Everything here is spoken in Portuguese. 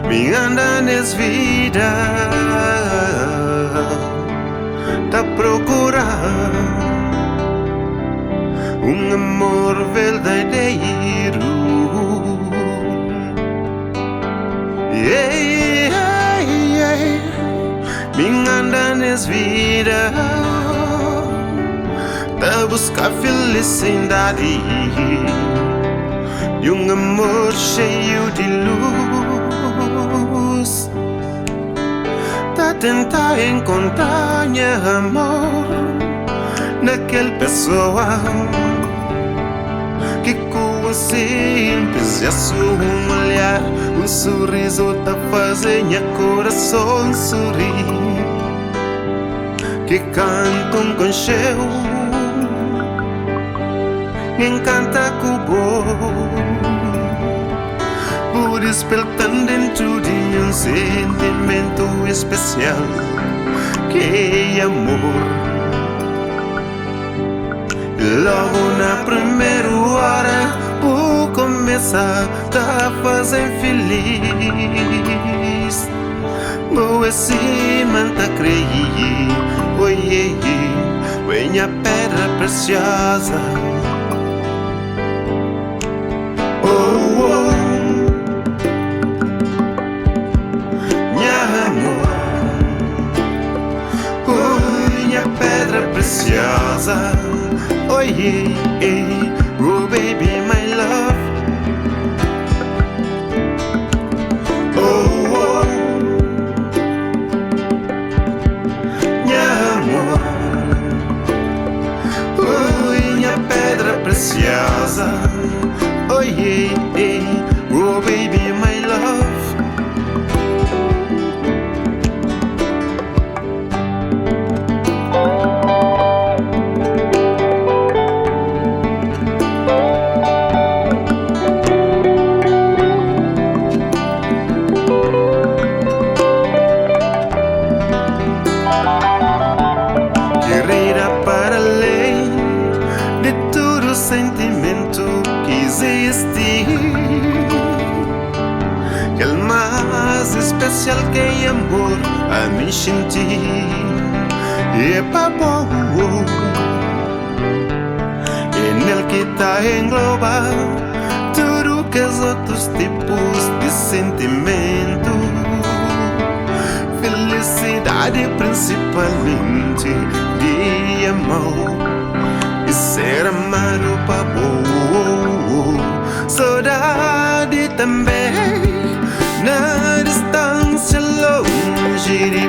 Me anda nessa vida, tá procurando amor verdadeiro. Me anda nessa vida, tá buscar felicidade de amor cheio de luz. Tá tentar encontrar amor naquela pessoa que com um simples gesto, um olhar, um sorriso tá fazendo coração sorrir, que canta um conchego, encanta cubo, por despertar dentro de sentimento especial que é amor. Logo na primeira hora, por começar, tá fazendo feliz. Boa cima tá creio, oi, venha pedra preciosa. Oh, oh, minha amor, minha pedra preciosa. Oh yeah, oh baby, my love. Oh, oh, minha amor, oh, minha pedra preciosa. Oh yeah, oh baby, my love. Especial que é amor a me sentir é bom, é nele que tá engloba tudo que os outros tipos de sentimento, felicidade principalmente de amor e ser amado pra bom, saudade também. Na distância longe de